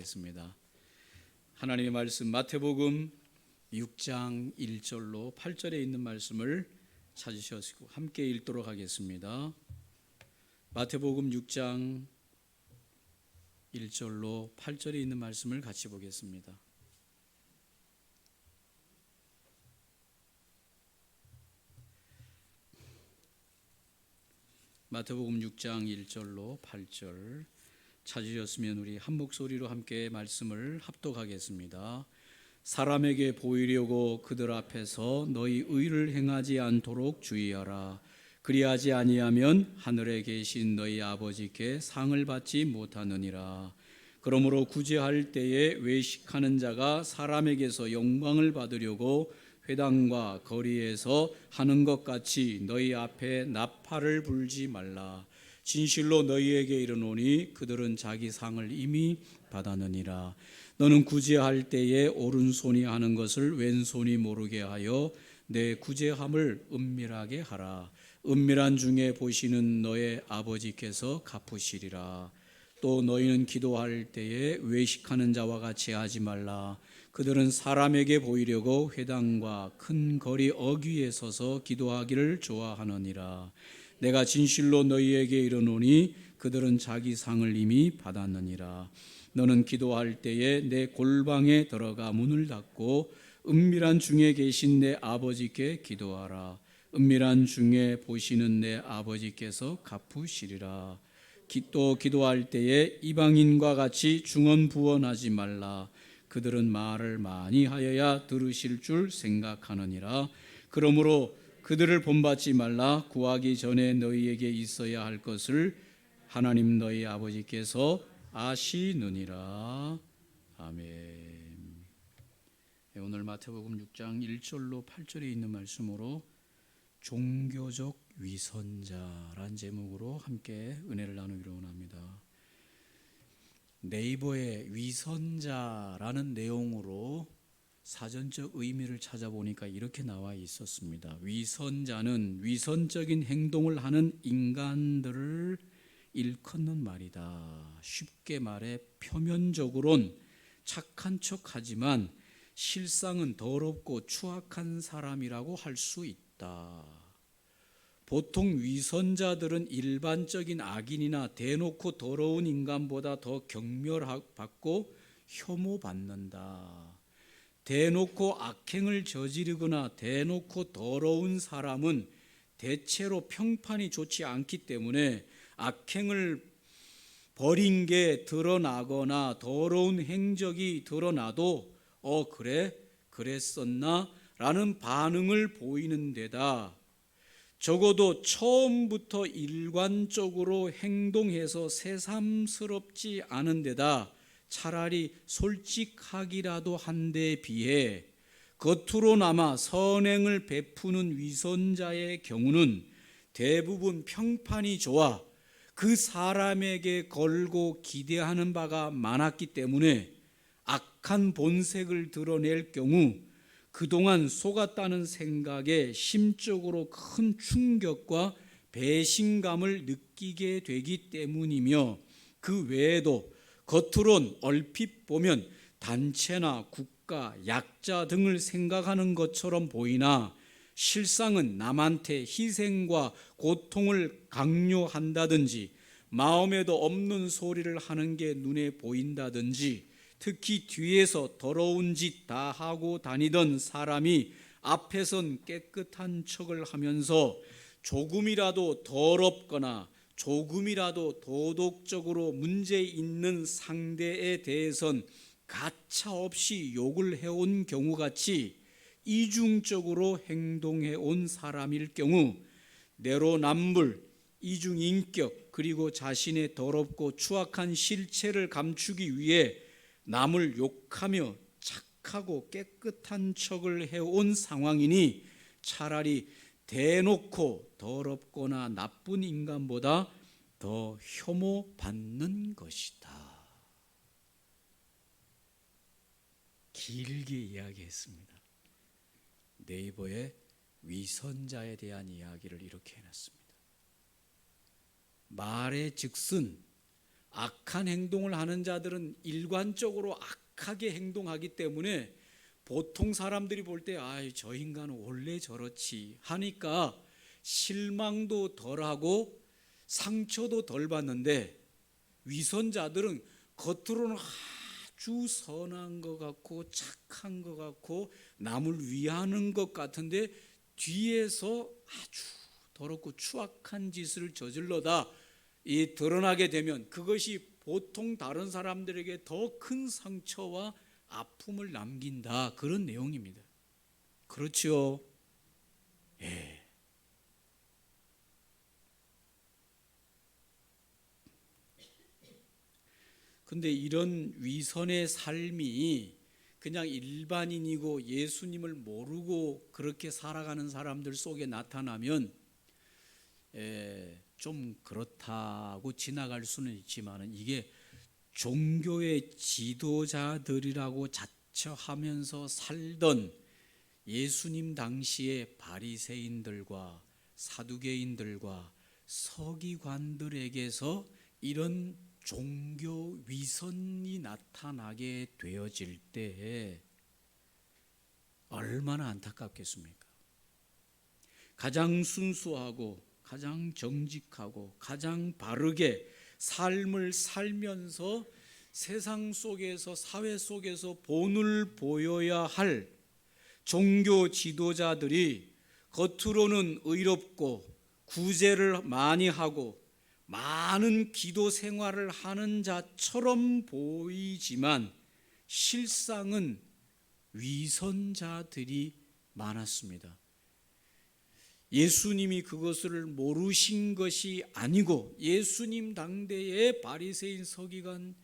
기도하겠습니다. 하나님의 말씀 마태복음 6장 1절로 8절에 있는 말씀을 찾으시고 함께 읽도록 하겠습니다. 마태복음 6장 1절로 8절에 있는 말씀을 같이 보겠습니다. 마태복음 6장 1절로 8절 찾으셨으면 우리 한 목소리로 함께 말씀을 합독하겠습니다. 사람에게 보이려고 그들 앞에서 너희 의를 행하지 않도록 주의하라. 그리하지 아니하면 하늘에 계신 너희 아버지께 상을 받지 못하느니라. 그러므로 구제할 때에 외식하는 자가 사람에게서 영광을 받으려고 회당과 거리에서 하는 것 같이 너희 앞에 나팔을 불지 말라. 진실로 너희에게 이르노니 그들은 자기 상을 이미 받았느니라. 너는 구제할 때에 오른손이 하는 것을 왼손이 모르게 하여 내 구제함을 은밀하게 하라. 은밀한 중에 보시는 너의 아버지께서 갚으시리라. 또 너희는 기도할 때에 외식하는 자와 같이 하지 말라. 그들은 사람에게 보이려고 회당과 큰 거리 어귀에 서서 기도하기를 좋아하느니라. 내가 진실로 너희에게 이르노니 그들은 자기 상을 이미 받았느니라. 너는 기도할 때에 내 골방에 들어가 문을 닫고 은밀한 중에 계신 내 아버지께 기도하라. 은밀한 중에 보시는 내 아버지께서 갚으시리라. 또 기도할 때에 이방인과 같이 중언부언하지 말라. 그들은 말을 많이 하여야 들으실 줄 생각하느니라. 그러므로 그들을 본받지 말라. 구하기 전에 너희에게 있어야 할 것을 하나님 너희 아버지께서 아시느니라. 아멘. 오늘 마태복음 6장 1절로 8절에 있는 말씀으로 종교적 위선자란 제목으로 함께 은혜를 나누기로 원합니다. 네이버에 위선자라는 내용으로 사전적 의미를 찾아보니까 이렇게 나와 있었습니다. 위선자는 위선적인 행동을 하는 인간들을 일컫는 말이다. 쉽게 말해 표면적으론 착한 척하지만 실상은 더럽고 추악한 사람이라고 할 수 있다. 보통 위선자들은 일반적인 악인이나 대놓고 더러운 인간보다 더 경멸받고 혐오받는다. 대놓고 악행을 저지르거나 대놓고 더러운 사람은 대체로 평판이 좋지 않기 때문에 악행을 벌인 게 드러나거나 더러운 행적이 드러나도 그래? 그랬었나? 라는 반응을 보이는 데다 적어도 처음부터 일관적으로 행동해서 새삼스럽지 않은 데다 차라리 솔직하기라도 한 데 비해 겉으로나마 선행을 베푸는 위선자의 경우는 대부분 평판이 좋아 그 사람에게 걸고 기대하는 바가 많았기 때문에 악한 본색을 드러낼 경우 그동안 속았다는 생각에 심적으로 큰 충격과 배신감을 느끼게 되기 때문이며 그 외에도 겉으론 얼핏 보면 단체나 국가, 약자 등을 생각하는 것처럼 보이나 실상은 남한테 희생과 고통을 강요한다든지 마음에도 없는 소리를 하는 게 눈에 보인다든지 특히 뒤에서 더러운 짓 다 하고 다니던 사람이 앞에선 깨끗한 척을 하면서 조금이라도 더럽거나 조금이라도 도덕적으로 문제 있는 상대에 대해선 가차없이 욕을 해온 경우같이 이중적으로 행동해온 사람일 경우 내로남불, 이중인격 그리고 자신의 더럽고 추악한 실체를 감추기 위해 남을 욕하며 착하고 깨끗한 척을 해온 상황이니 차라리 대놓고 더럽거나 나쁜 인간보다 더 혐오받는 것이다. 길게 이야기했습니다. 네이버에 위선자에 대한 이야기를 이렇게 해놨습니다. 말의 즉슨 악한 행동을 하는 자들은 일관적으로 악하게 행동하기 때문에 보통 사람들이 볼 때 저 인간은 원래 저렇지 하니까 실망도 덜하고 상처도 덜 받는데, 위선자들은 겉으로는 아주 선한 것 같고 착한 것 같고 남을 위하는 것 같은데 뒤에서 아주 더럽고 추악한 짓을 저질러다 드러나게 되면 그것이 보통 다른 사람들에게 더 큰 상처와 아픔을 남긴다, 그런 내용입니다. 그렇죠? 예. 근데 이런 위선의 삶이 그냥 일반인이고 예수님을 모르고 그렇게 살아가는 사람들 속에 나타나면 좀 그렇다고 지나갈 수는 있지만, 이게 종교의 지도자들이라고 자처하면서 살던 예수님 당시의 바리새인들과 사두개인들과 서기관들에게서 이런 종교 위선이 나타나게 되어질 때 얼마나 안타깝겠습니까? 가장 순수하고 가장 정직하고 가장 바르게 삶을 살면서 세상 속에서, 사회 속에서 본을 보여야 할 종교 지도자들이 겉으로는 의롭고 구제를 많이 하고 많은 기도 생활을 하는 자처럼 보이지만 실상은 위선자들이 많았습니다. 예수님이 그것을 모르신 것이 아니고 예수님 당대의 바리새인 서기관,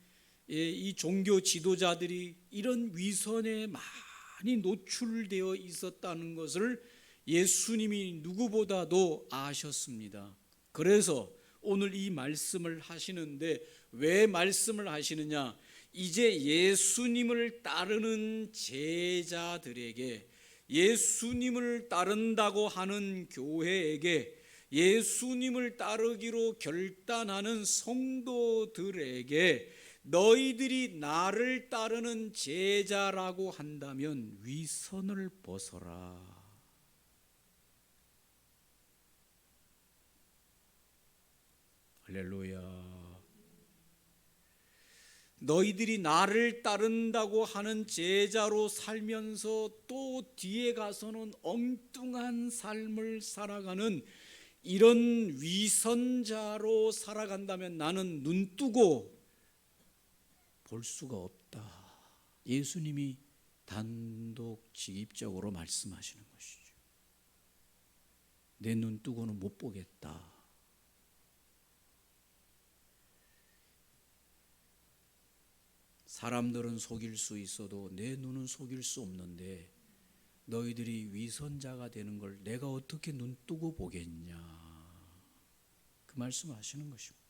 이 종교 지도자들이 이런 위선에 많이 노출되어 있었다는 것을 예수님이 누구보다도 아셨습니다. 그래서 오늘 이 말씀을 하시는데, 왜 말씀을 하시느냐? 이제 예수님을 따르는 제자들에게, 예수님을 따른다고 하는 교회에게, 예수님을 따르기로 결단하는 성도들에게 너희들이 나를 따르는 제자라고 한다면 위선을 벗어라. 할렐루야. 너희들이 나를 따른다고 하는 제자로 살면서 또 뒤에 가서는 엉뚱한 삶을 살아가는 이런 위선자로 살아간다면 나는 눈뜨고 볼 수가 없다. 예수님이 단독직입적으로 말씀하시는 것이죠. 내 눈뜨고는 못 보겠다. 사람들은 속일 수 있어도 내 눈은 속일 수 없는데 너희들이 위선자가 되는 걸 내가 어떻게 눈뜨고 보겠냐, 그 말씀하시는 것입니다.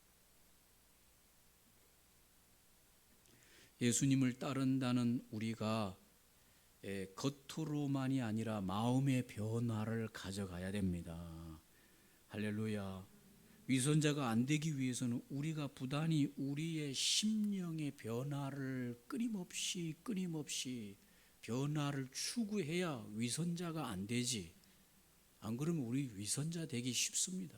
예수님을 따른다는 우리가 겉으로만이 아니라 마음의 변화를 가져가야 됩니다. 할렐루야. 위선자가 안 되기 위해서는 우리가 부단히 우리의 심령의 변화를 끊임없이 변화를 추구해야 위선자가 안 되지. 안 그러면 우리 위선자 되기 쉽습니다.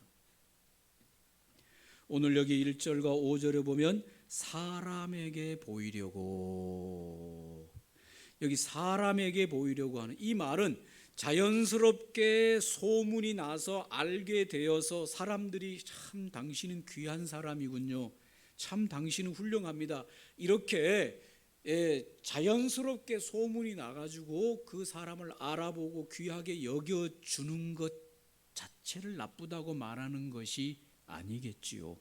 오늘 여기 1절과 5절에 보면 사람에게 보이려고, 여기 사람에게 보이려고 하는 이 말은 자연스럽게 소문이 나서 알게 되어서 사람들이 참 당신은 귀한 사람이군요, 참 당신은 훌륭합니다, 이렇게 자연스럽게 소문이 나가지고 그 사람을 알아보고 귀하게 여겨주는 것 자체를 나쁘다고 말하는 것이 아니겠지요.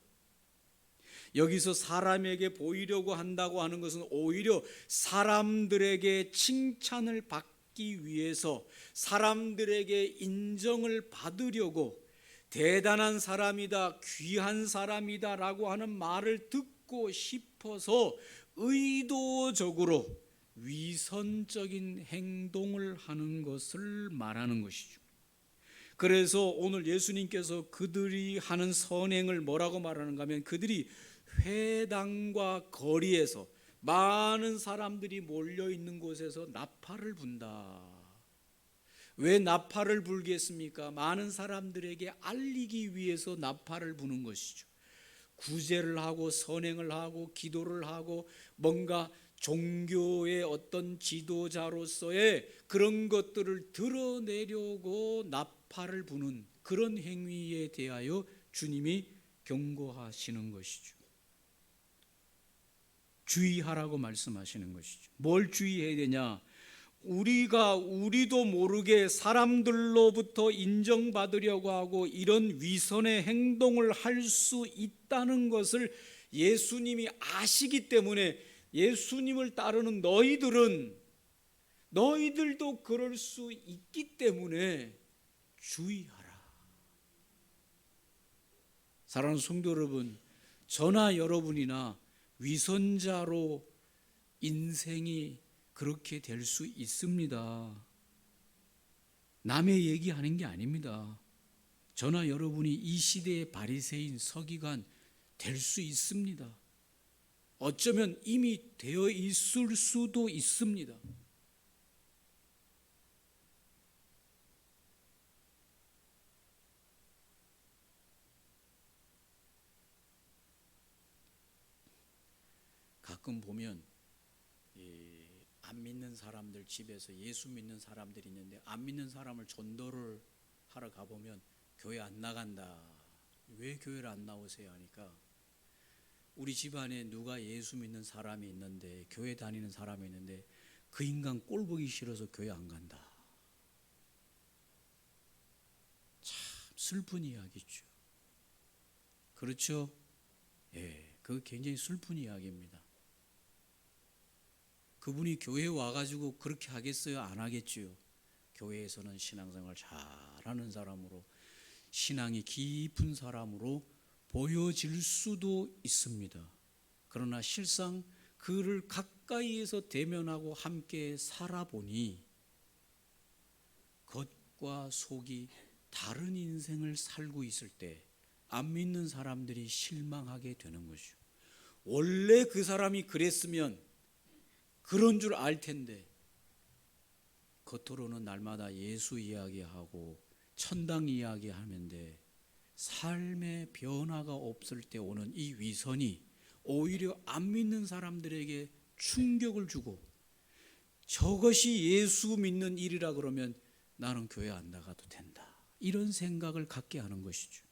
여기서 사람에게 보이려고 한다고 하는 것은 오히려 사람들에게 칭찬을 받기 위해서, 사람들에게 인정을 받으려고 대단한 사람이다, 귀한 사람이다 라고 하는 말을 듣고 싶어서 의도적으로 위선적인 행동을 하는 것을 말하는 것이죠. 그래서 오늘 예수님께서 그들이 하는 선행을 뭐라고 말하는가 하면 그들이 회당과 거리에서 많은 사람들이 몰려 있는 곳에서 나팔을 분다. 왜 나팔을 불겠습니까? 많은 사람들에게 알리기 위해서 나팔을 부는 것이죠. 구제를 하고 선행을 하고 기도를 하고 뭔가 종교의 어떤 지도자로서의 그런 것들을 드러내려고 나팔을 부는 그런 행위에 대하여 주님이 경고하시는 것이죠. 주의하라고 말씀하시는 것이죠. 뭘 주의해야 되냐? 우리도 모르게 사람들로부터 인정받으려고 하고 이런 위선의 행동을 할 수 있다는 것을 예수님이 아시기 때문에 예수님을 따르는 너희들도 그럴 수 있기 때문에 주의하라. 사랑하는 성도 여러분, 저나 여러분이나 위선자로 인생이 그렇게 될 수 있습니다. 남의 얘기하는 게 아닙니다. 저나 여러분이 이 시대의 바리새인 서기관 될 수 있습니다. 어쩌면 이미 되어 있을 수도 있습니다. 가끔 보면 안 믿는 사람들 집에서 예수 믿는 사람들이 있는데 안 믿는 사람을 전도를 하러 가보면 교회 안 나간다. 왜 교회를 안 나오세요? 하니까 우리 집안에 누가 예수 믿는 사람이 있는데 교회 다니는 사람이 있는데 그 인간 꼴 보기 싫어서 교회 안 간다. 참 슬픈 이야기죠. 그렇죠? 예, 그거 굉장히 슬픈 이야기입니다. 그분이 교회에 와가지고 그렇게 하겠어요? 안 하겠지요. 교회에서는 신앙생활 잘하는 사람으로 신앙이 깊은 사람으로 보여질 수도 있습니다. 그러나 실상 그를 가까이에서 대면하고 함께 살아보니 겉과 속이 다른 인생을 살고 있을 때 안 믿는 사람들이 실망하게 되는 것이죠. 원래 그 사람이 그랬으면 그런 줄 알 텐데 겉으로는 날마다 예수 이야기하고 천당 이야기하는데 삶의 변화가 없을 때 오는 이 위선이 오히려 안 믿는 사람들에게 충격을 주고 저것이 예수 믿는 일이라 그러면 나는 교회 안 나가도 된다. 이런 생각을 갖게 하는 것이죠.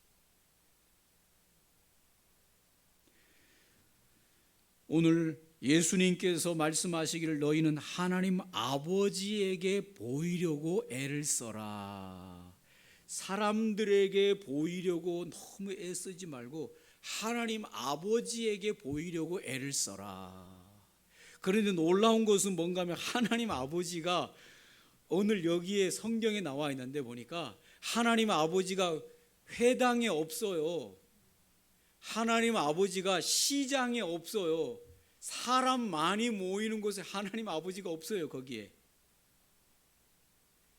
오늘 예수님께서 말씀하시기를 너희는 하나님 아버지에게 보이려고 애를 써라. 사람들에게 보이려고 너무 애쓰지 말고 하나님 아버지에게 보이려고 애를 써라. 그런데 놀라운 것은 뭔가 하면 하나님 아버지가 오늘 여기에 성경에 나와 있는데 보니까 하나님 아버지가 회당에 없어요. 하나님 아버지가 시장에 없어요. 사람 많이 모이는 곳에 하나님 아버지가 없어요. 거기에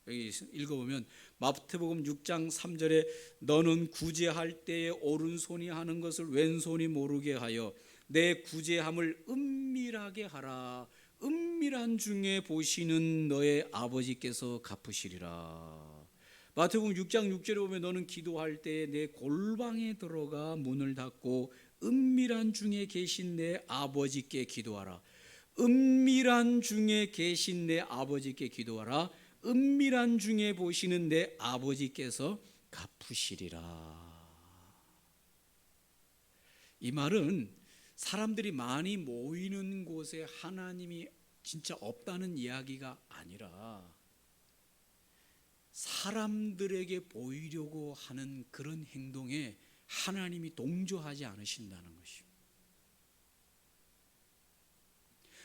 여기 읽어보면 마태복음 6장 3절에 너는 구제할 때에 오른손이 하는 것을 왼손이 모르게 하여 내 구제함을 은밀하게 하라. 은밀한 중에 보시는 너의 아버지께서 갚으시리라. 마태복음 6장 6절에 보면 너는 기도할 때에 내 골방에 들어가 문을 닫고 은밀한 중에 계신 내 아버지께 기도하라. 은밀한 중에 계신 내 아버지께 기도하라. 은밀한 중에 보시는 내 아버지께서 갚으시리라. 이 말은 사람들이 많이 모이는 곳에 하나님이 진짜 없다는 이야기가 아니라 사람들에게 보이려고 하는 그런 행동에 하나님이 동조하지 않으신다는 것입니다.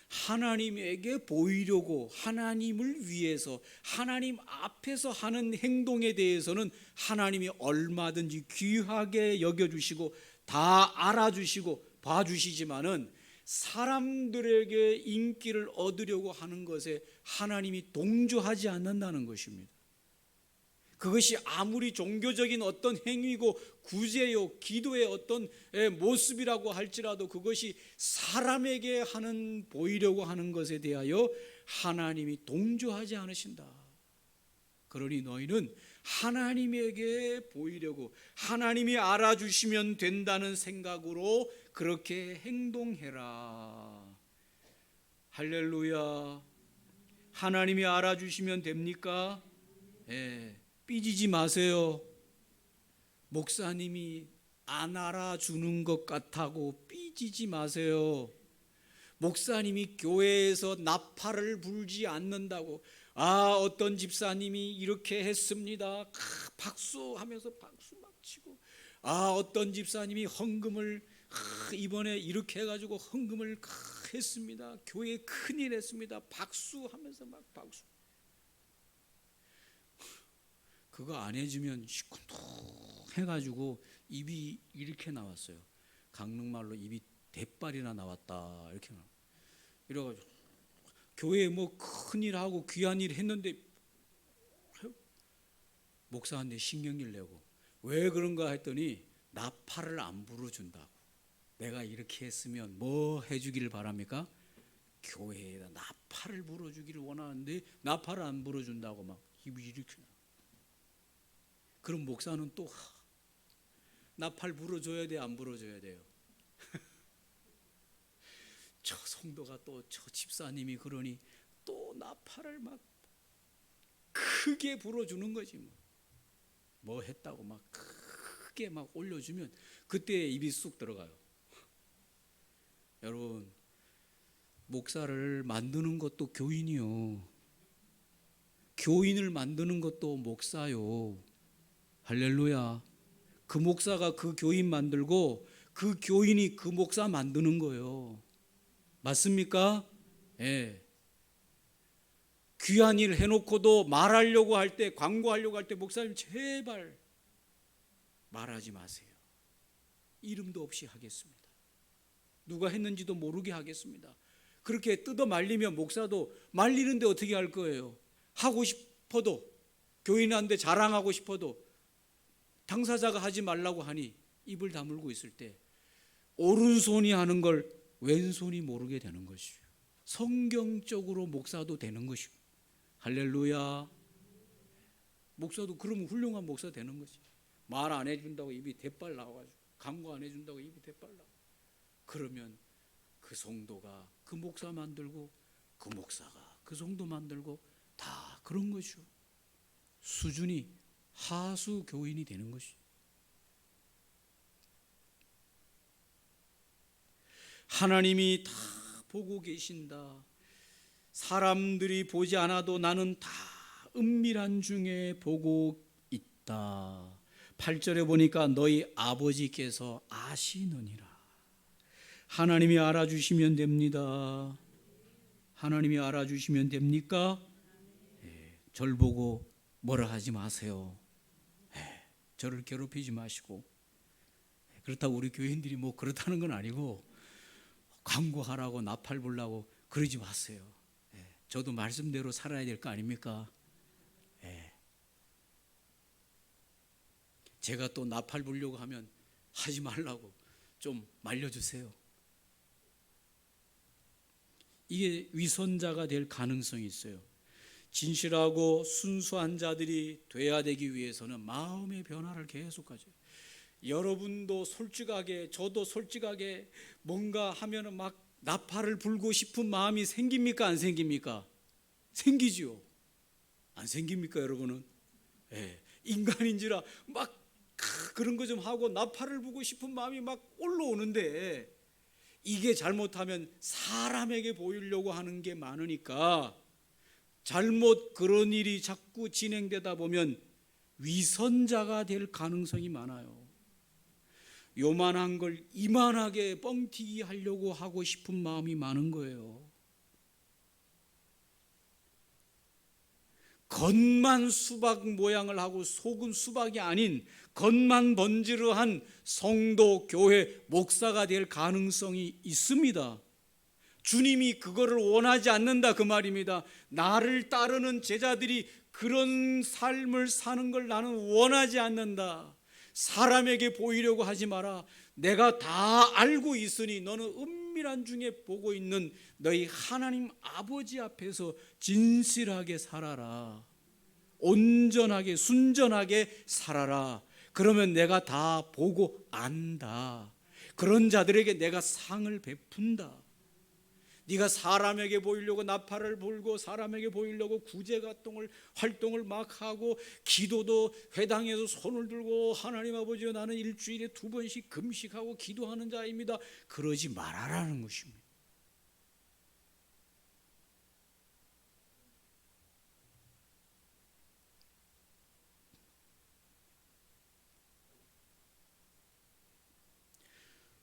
하나님에게 보이려고 하나님을 위해서 하나님 앞에서 하는 행동에 대해서는 하나님이 얼마든지 귀하게 여겨주시고 다 알아주시고 봐주시지만은 사람들에게 인기를 얻으려고 하는 것에 하나님이 동조하지 않는다는 것입니다. 그것이 아무리 종교적인 어떤 행위고 구제요 기도의 어떤 모습이라고 할지라도 그것이 사람에게 보이려고 하는 것에 대하여 하나님이 동조하지 않으신다. 그러니 너희는 하나님에게 보이려고, 하나님이 알아주시면 된다는 생각으로 그렇게 행동해라. 할렐루야. 하나님이 알아주시면 됩니까? 삐지지 마세요. 목사님이 안 알아주는 것 같다고 삐지지 마세요. 목사님이 교회에서 나팔을 불지 않는다고, 어떤 집사님이 이렇게 했습니다, 박수하면서 박수 막 치고, 어떤 집사님이 헌금을 이번에 이렇게 해가지고 헌금을 했습니다, 교회에 큰일 했습니다, 박수하면서 막 박수. 그거 안 해주면 시큰둥 해가지고 입이 이렇게 나왔어요. 강릉말로 입이 대빨이나 나왔다 이렇게 나와. 이래가지고 교회에 뭐 큰일 하고 귀한 일 했는데 목사한테 신경질 내고, 왜 그런가 했더니 나팔을 안 불어준다고. 내가 이렇게 했으면 뭐 해주기를 바랍니까? 교회에다 나팔을 불어주기를 원하는데 나팔을 안 불어준다고 막 입이 이렇게 나와. 그럼 목사는 또 나팔 불어줘야 돼, 안 불어줘야 돼요? 저 성도가 또 저 집사님이 그러니 또 나팔을 막 크게 불어주는 거지. 뭐 했다고 막 크게 막 올려주면 그때 입이 쑥 들어가요. 여러분, 목사를 만드는 것도 교인이요, 교인을 만드는 것도 목사요. 할렐루야. 그 목사가 그 교인 만들고 그 교인이 그 목사 만드는 거예요. 맞습니까? 예. 귀한 일 해놓고도 말하려고 할 때, 광고하려고 할 때 목사님 제발 말하지 마세요. 이름도 없이 하겠습니다. 누가 했는지도 모르게 하겠습니다. 그렇게 뜯어 말리면 목사도 말리는데 어떻게 할 거예요? 하고 싶어도, 교인한테 자랑하고 싶어도 당사자가 하지 말라고 하니 입을 다물고 있을 때 오른손이 하는 걸 왼손이 모르게 되는 것이요. 성경적으로 목사도 되는 것이요. 할렐루야. 목사도 그러면 훌륭한 목사 되는 것이. 말 안 해준다고 입이 대빨 나와가지고, 강구 안 해준다고 입이 대빨 나와. 그러면 그 성도가 그 목사 만들고, 그 목사가 그 성도 만들고, 다 그런 것이요. 수준이 하수 교인이 되는 것이. 하나님이 다 보고 계신다. 사람들이 보지 않아도 나는 다 은밀한 중에 보고 있다. 8절에 보니까 너희 아버지께서 아시느니라. 하나님이 알아주시면 됩니다. 하나님이 알아주시면 됩니까? 절 보고 뭐라 하지 마세요. 저를 괴롭히지 마시고. 그렇다고 우리 교인들이 뭐 그렇다는 건 아니고, 광고하라고 나팔 불라고 그러지 마세요. 저도 말씀대로 살아야 될 거 아닙니까? 제가 또 나팔 불려고 하면 하지 말라고 좀 말려주세요. 이게 위선자가 될 가능성이 있어요. 진실하고 순수한 자들이 돼야 되기 위해서는 마음의 변화를 계속 가져요. 여러분도 솔직하게, 저도 솔직하게 뭔가 하면은 막 나팔을 불고 싶은 마음이 생깁니까, 안 생깁니까? 생기지요. 안 생깁니까, 여러분은? 인간인지라 막 그런 거 좀 하고 나팔을 불고 싶은 마음이 막 올라오는데, 이게 잘못하면 사람에게 보이려고 하는 게 많으니까 잘못 그런 일이 자꾸 진행되다 보면 위선자가 될 가능성이 많아요. 요만한 걸 이만하게 뻥튀기 하려고 하고 싶은 마음이 많은 거예요. 겉만 수박 모양을 하고 속은 수박이 아닌 겉만 번지르한 성도, 교회, 목사가 될 가능성이 있습니다. 주님이 그거를 원하지 않는다 그 말입니다. 나를 따르는 제자들이 그런 삶을 사는 걸 나는 원하지 않는다. 사람에게 보이려고 하지 마라. 내가 다 알고 있으니 너는 은밀한 중에 보고 있는 너희 하나님 아버지 앞에서 진실하게 살아라. 온전하게 순전하게 살아라. 그러면 내가 다 보고 안다. 그런 자들에게 내가 상을 베푼다. 네가 사람에게 보이려고 나팔을 불고 사람에게 보이려고 구제 활동을 막 하고 기도도 회당에서 손을 들고 하나님 아버지여 나는 일주일에 2번씩 금식하고 기도하는 자입니다. 그러지 말아라는 것입니다.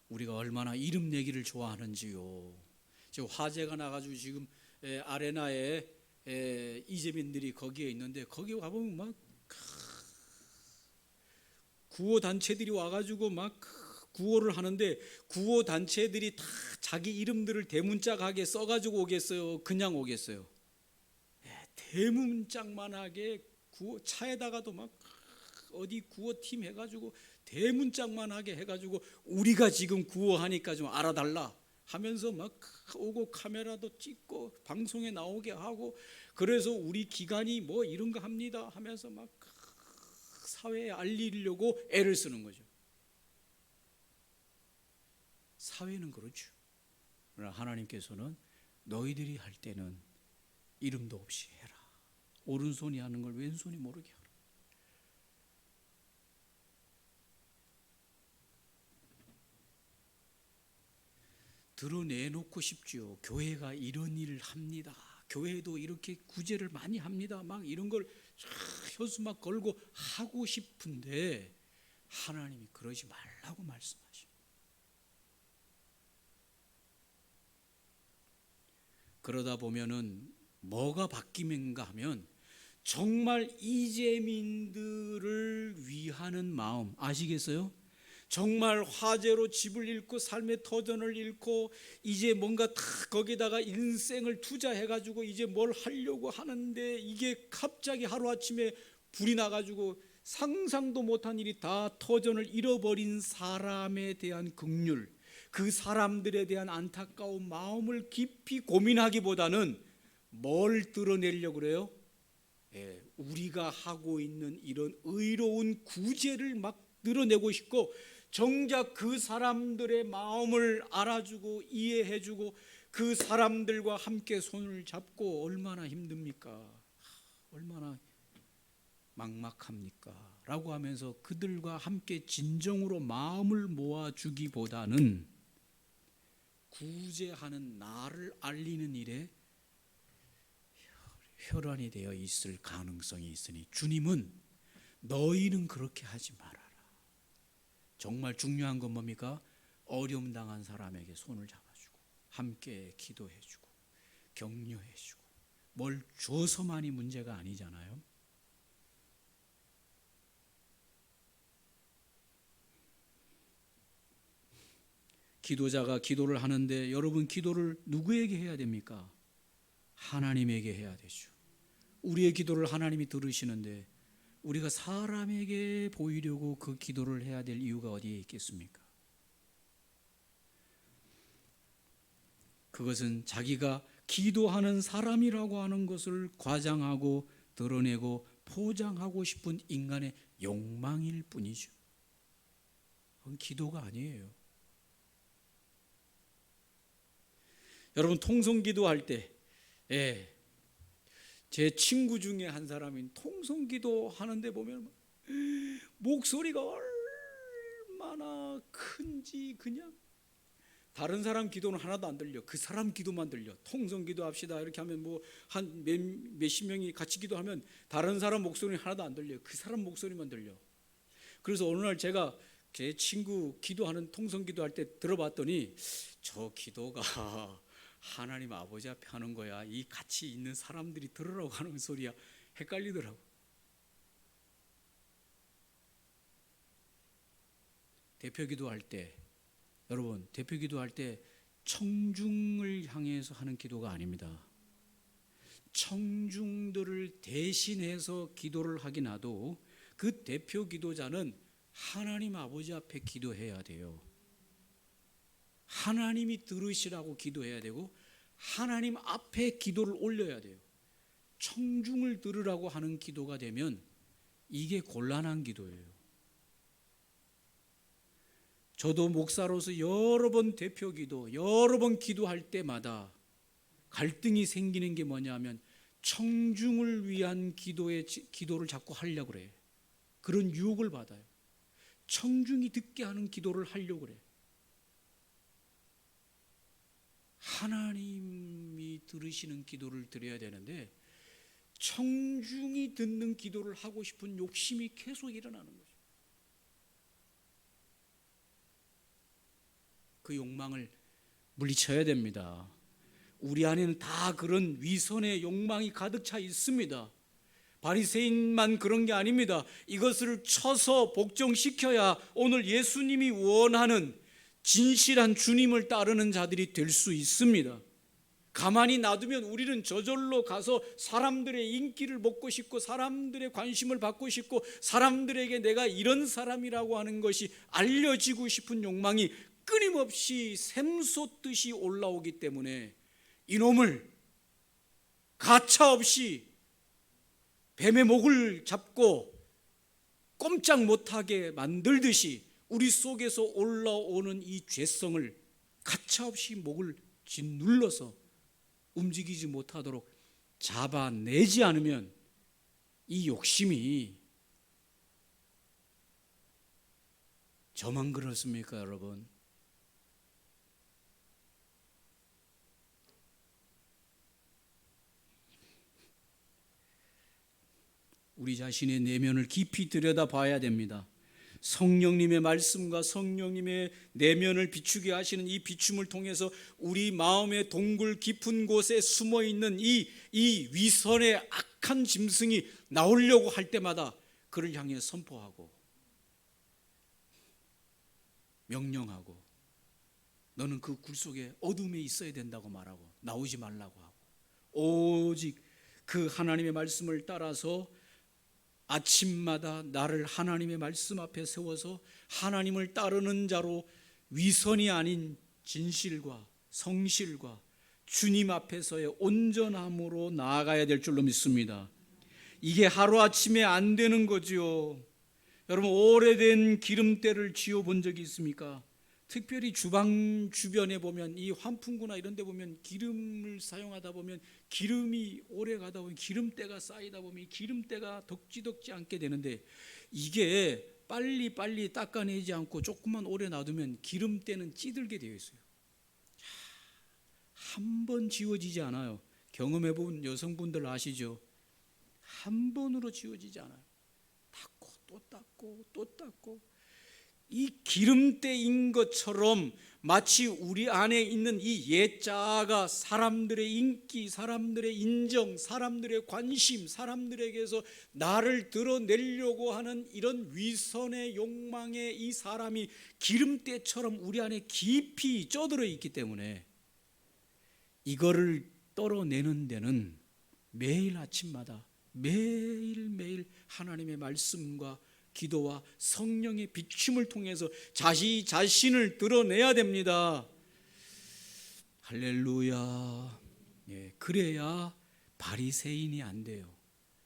우리가 얼마나 이름 내기를 좋아하는지요. 지금 화재가 나가지고 지금 아레나에 이재민들이 거기에 있는데 거기 가보면 막 구호 단체들이 와가지고 막 구호를 하는데 구호 단체들이 다 자기 이름들을 대문짝하게 써가지고 오겠어요? 그냥 오겠어요? 대문짝만하게 구호 차에다가도 막 어디 구호팀 해가지고 대문짝만하게 해가지고 우리가 지금 구호하니까 좀 알아달라 하면서 막 오고 카메라도 찍고 방송에 나오게 하고 그래서 우리 기관이 뭐 이런 거 합니다 하면서 막 사회에 알리려고 애를 쓰는 거죠. 사회는 그렇죠. 그러나 하나님께서는 너희들이 할 때는 이름도 없이 해라. 오른손이 하는 걸 왼손이 모르게 하라. 드러내놓고 싶지요. 교회가 이런 일을 합니다. 교회도 이렇게 구제를 많이 합니다. 막 이런 걸 현수막 걸고 하고 싶은데 하나님이 그러지 말라고 말씀하십니다. 그러다 보면은 뭐가 바뀌는가 하면 정말 이재민들을 위하는 마음 아시겠어요? 정말 화재로 집을 잃고 삶의 터전을 잃고 이제 뭔가 다 거기다가 인생을 투자해가지고 이제 뭘 하려고 하는데 이게 갑자기 하루아침에 불이 나가지고 상상도 못한 일이 다 터전을 잃어버린 사람에 대한 긍휼, 그 사람들에 대한 안타까운 마음을 깊이 고민하기보다는 뭘 드러내려고 그래요? 우리가 하고 있는 이런 의로운 구제를 막 드러내고 싶고 정작 그 사람들의 마음을 알아주고 이해해주고 그 사람들과 함께 손을 잡고 얼마나 힘듭니까? 얼마나 막막합니까? 라고 하면서 그들과 함께 진정으로 마음을 모아주기보다는 구제하는 나를 알리는 일에 혈안이 되어 있을 가능성이 있으니 주님은 너희는 그렇게 하지 말아라. 정말 중요한 건 뭡니까? 어려움 당한 사람에게 손을 잡아주고 함께 기도해주고 격려해주고 뭘 줘서만이 문제가 아니잖아요. 기도자가 기도를 하는데 여러분 기도를 누구에게 해야 됩니까? 하나님에게 해야 되죠. 우리의 기도를 하나님이 들으시는데 우리가 사람에게 보이려고 그 기도를 해야 될 이유가 어디에 있겠습니까? 그것은 자기가 기도하는 사람이라고 하는 것을 과장하고 드러내고 포장하고 싶은 인간의 욕망일 뿐이죠. 그건 기도가 아니에요. 여러분 통성기도 할 때 제 친구 중에 한 사람인 통성기도 하는데 보면 목소리가 얼마나 큰지 그냥 다른 사람 기도는 하나도 안 들려. 그 사람 기도만 들려. 통성기도 합시다 이렇게 하면 뭐 한 몇십 명이 같이 기도하면 다른 사람 목소리는 하나도 안 들려. 그 사람 목소리만 들려. 그래서 어느 날 제가 제 친구 기도하는 통성기도 할 때 들어봤더니 저 기도가 하나님 아버지 앞에 하는 거야. 이 같이 있는 사람들이 들으라고 하는 소리야. 헷갈리더라고. 대표 기도할 때 여러분 대표 기도할 때 청중을 향해서 하는 기도가 아닙니다. 청중들을 대신해서 기도를 하긴 하도 그 대표 기도자는 하나님 아버지 앞에 기도해야 돼요. 하나님이 들으시라고 기도해야 되고 하나님 앞에 기도를 올려야 돼요. 청중을 들으라고 하는 기도가 되면 이게 곤란한 기도예요. 저도 목사로서 여러 번 대표 기도, 여러 번 기도할 때마다 갈등이 생기는 게 뭐냐면 청중을 위한 기도를 자꾸 하려고 그래요. 그런 유혹을 받아요. 청중이 듣게 하는 기도를 하려고 그래요. 하나님이 들으시는 기도를 드려야 되는데 청중이 듣는 기도를 하고 싶은 욕심이 계속 일어나는 거죠. 그 욕망을 물리쳐야 됩니다. 우리 안에는 다 그런 위선의 욕망이 가득 차 있습니다. 바리새인만 그런 게 아닙니다. 이것을 쳐서 복종시켜야 오늘 예수님이 원하는 진실한 주님을 따르는 자들이 될 수 있습니다. 가만히 놔두면 우리는 저절로 가서 사람들의 인기를 먹고 싶고 사람들의 관심을 받고 싶고 사람들에게 내가 이런 사람이라고 하는 것이 알려지고 싶은 욕망이 끊임없이 샘솟듯이 올라오기 때문에 이놈을 가차없이 뱀의 목을 잡고 꼼짝 못하게 만들듯이 우리 속에서 올라오는 이 죄성을 가차없이 목을 짓눌러서 움직이지 못하도록 잡아내지 않으면 이 욕심이 저만 그렇습니까, 여러분? 우리 자신의 내면을 깊이 들여다봐야 됩니다. 성령님의 말씀과 성령님의 내면을 비추게 하시는 이 비춤을 통해서 우리 마음의 동굴 깊은 곳에 숨어있는 이 위선의 악한 짐승이 나오려고 할 때마다 그를 향해 선포하고 명령하고 너는 그 굴 속에 어둠에 있어야 된다고 말하고 나오지 말라고 하고 오직 그 하나님의 말씀을 따라서 아침마다 나를 하나님의 말씀 앞에 세워서 하나님을 따르는 자로 위선이 아닌 진실과 성실과 주님 앞에서의 온전함으로 나아가야 될 줄로 믿습니다. 이게 하루아침에 안 되는 거지요. 여러분, 오래된 기름때를 쥐어본 적이 있습니까? 특별히 주방 주변에 보면 이 환풍구나 이런 데 보면 기름을 사용하다 보면 기름이 오래 가다 보면 기름때가 쌓이다 보면 기름때가 덕지덕지 않게 되는데 이게 빨리 닦아내지 않고 조금만 오래 놔두면 기름때는 찌들게 되어 있어요. 한 번 지워지지 않아요. 경험해본 여성분들 아시죠? 한 번으로 지워지지 않아요. 닦고 또 닦고 또 닦고 이 기름때인 것처럼 마치 우리 안에 있는 이 옛자가 사람들의 인기, 사람들의 인정, 사람들의 관심, 사람들에게서 나를 드러내려고 하는 이런 위선의 욕망에 이 사람이 기름때처럼 우리 안에 깊이 쪄들어 있기 때문에 이거를 떨어내는 데는 매일 아침마다 매일매일 하나님의 말씀과 기도와 성령의 비춤을 통해서 자신을 드러내야 됩니다. 할렐루야. 예, 그래야 바리새인이 안 돼요.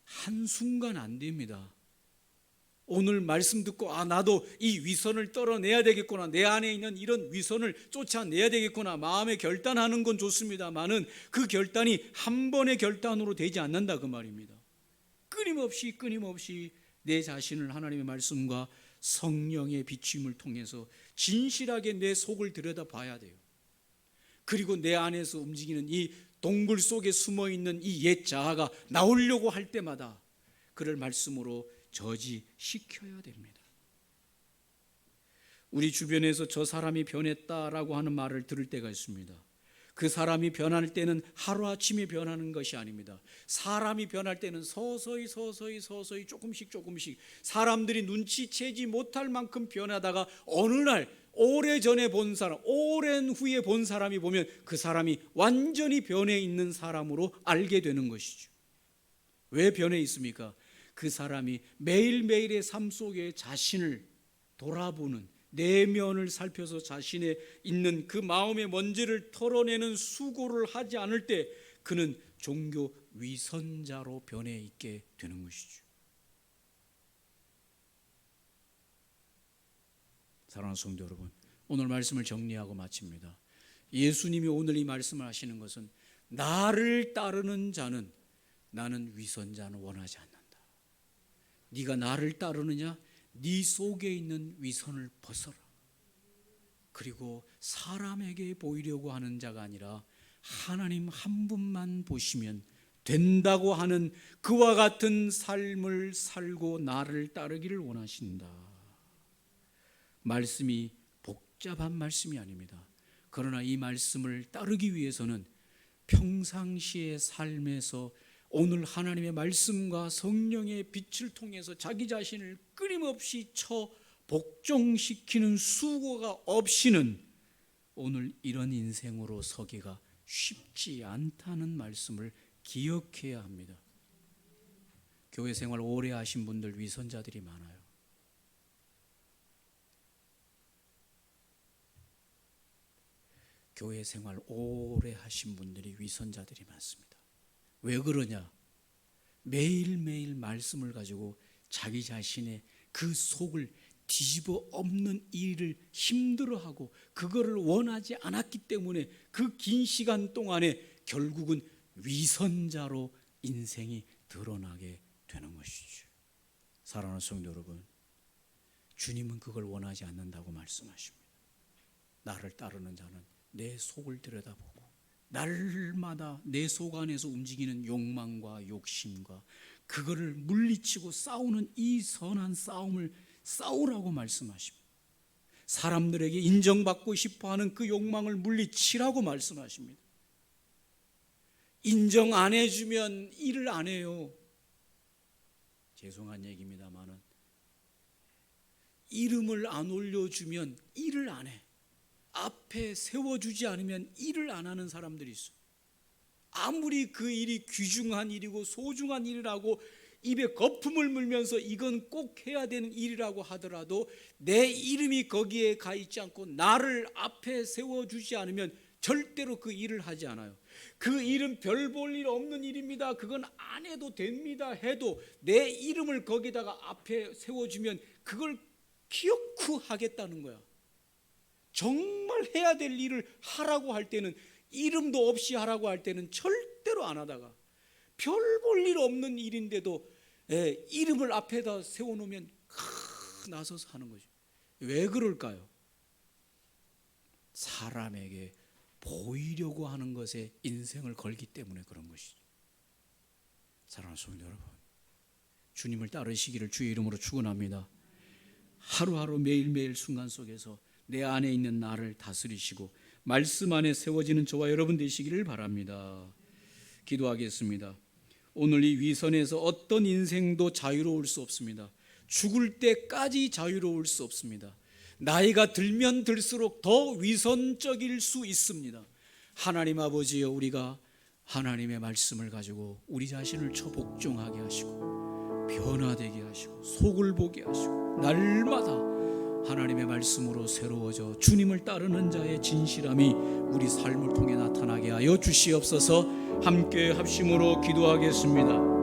한순간 안 됩니다. 오늘 말씀 듣고 나도 이 위선을 떨어내야 되겠구나, 내 안에 있는 이런 위선을 쫓아내야 되겠구나 마음에 결단하는 건 좋습니다만은 그 결단이 한 번의 결단으로 되지 않는다 그 말입니다. 끊임없이 내 자신을 하나님의 말씀과 성령의 비춤을 통해서 진실하게 내 속을 들여다봐야 돼요. 그리고 내 안에서 움직이는 이 동굴 속에 숨어있는 이 옛 자아가 나오려고 할 때마다 그를 말씀으로 저지시켜야 됩니다. 우리 주변에서 저 사람이 변했다라고 하는 말을 들을 때가 있습니다. 그 사람이 변할 때는 하루아침에 변하는 것이 아닙니다. 사람이 변할 때는 서서히 조금씩 사람들이 눈치채지 못할 만큼 변하다가 어느 날 오래전에 본 사람, 오랜 후에 본 사람이 보면 그 사람이 완전히 변해 있는 사람으로 알게 되는 것이죠. 왜 변해 있습니까? 그 사람이 매일매일의 삶 속에 자신을 돌아보는, 내면을 살펴서 자신의 있는 그 마음의 먼지를 털어내는 수고를 하지 않을 때 그는 종교 위선자로 변해 있게 되는 것이죠. 사랑하는 성도 여러분, 오늘 말씀을 정리하고 마칩니다. 예수님이 오늘 이 말씀을 하시는 것은 나를 따르는 자는 나는 위선자는 원하지 않는다. 네가 나를 따르느냐? 네 속에 있는 위선을 벗어라. 그리고 사람에게 보이려고 하는 자가 아니라 하나님 한 분만 보시면 된다고 하는 그와 같은 삶을 살고 나를 따르기를 원하신다. 말씀이 복잡한 말씀이 아닙니다. 그러나 이 말씀을 따르기 위해서는 평상시의 삶에서 오늘 하나님의 말씀과 성령의 빛을 통해서 자기 자신을 끊임없이 복종시키는 수고가 없이는 오늘 이런 인생으로 서기가 쉽지 않다는 말씀을 기억해야 합니다. 교회 생활 오래 하신 분들 위선자들이 많아요. 교회 생활 오래 하신 분들이 위선자들이 많습니다. 왜 그러냐? 매일매일 말씀을 가지고 자기 자신의 그 속을 뒤집어 엎는 일을 힘들어하고 그거를 원하지 않았기 때문에 그 긴 시간 동안에 결국은 위선자로 인생이 드러나게 되는 것이죠. 사랑하는 성도 여러분, 주님은 그걸 원하지 않는다고 말씀하십니다. 나를 따르는 자는 내 속을 들여다보고 날마다 내 속 안에서 움직이는 욕망과 욕심과 그거를 물리치고 싸우는 이 선한 싸움을 싸우라고 말씀하십니다. 사람들에게 인정받고 싶어하는 그 욕망을 물리치라고 말씀하십니다. 인정 안 해주면 일을 안 해요. 죄송한 얘기입니다만은 이름을 안 올려주면 일을 안 해. 앞에 세워주지 않으면 일을 안 하는 사람들이 있어요. 아무리 그 일이 귀중한 일이고 소중한 일이라고 입에 거품을 물면서 이건 꼭 해야 되는 일이라고 하더라도 내 이름이 거기에 가 있지 않고 나를 앞에 세워주지 않으면 절대로 그 일을 하지 않아요. 그 일은 별 볼 일 없는 일입니다. 그건 안 해도 됩니다. 해도 내 이름을 거기다가 앞에 세워주면 그걸 기어코 하겠다는 거야. 정말 해야 될 일을 하라고 할 때는 이름도 없이 하라고 할 때는 절대로 안 하다가 별 볼 일 없는 일인데도 이름을 앞에다 세워놓으면 나서서 하는 거죠. 왜 그럴까요? 사람에게 보이려고 하는 것에 인생을 걸기 때문에 그런 것이죠. 사랑하는 성도 여러분, 주님을 따르시기를 주의 이름으로 축원합니다. 하루하루 매일매일 순간 속에서 내 안에 있는 나를 다스리시고 말씀 안에 세워지는 저와 여러분 되시기를 바랍니다. 기도하겠습니다. 오늘 이 위선에서 어떤 인생도 자유로울 수 없습니다. 죽을 때까지 자유로울 수 없습니다. 나이가 들면 들수록 더 위선적일 수 있습니다. 하나님 아버지여, 우리가 하나님의 말씀을 가지고 우리 자신을 복종하게 하시고 변화되게 하시고 속을 보게 하시고 날마다 하나님의 말씀으로 새로워져 주님을 따르는 자의 진실함이 우리 삶을 통해 나타나게 하여 주시옵소서. 함께 합심으로 기도하겠습니다.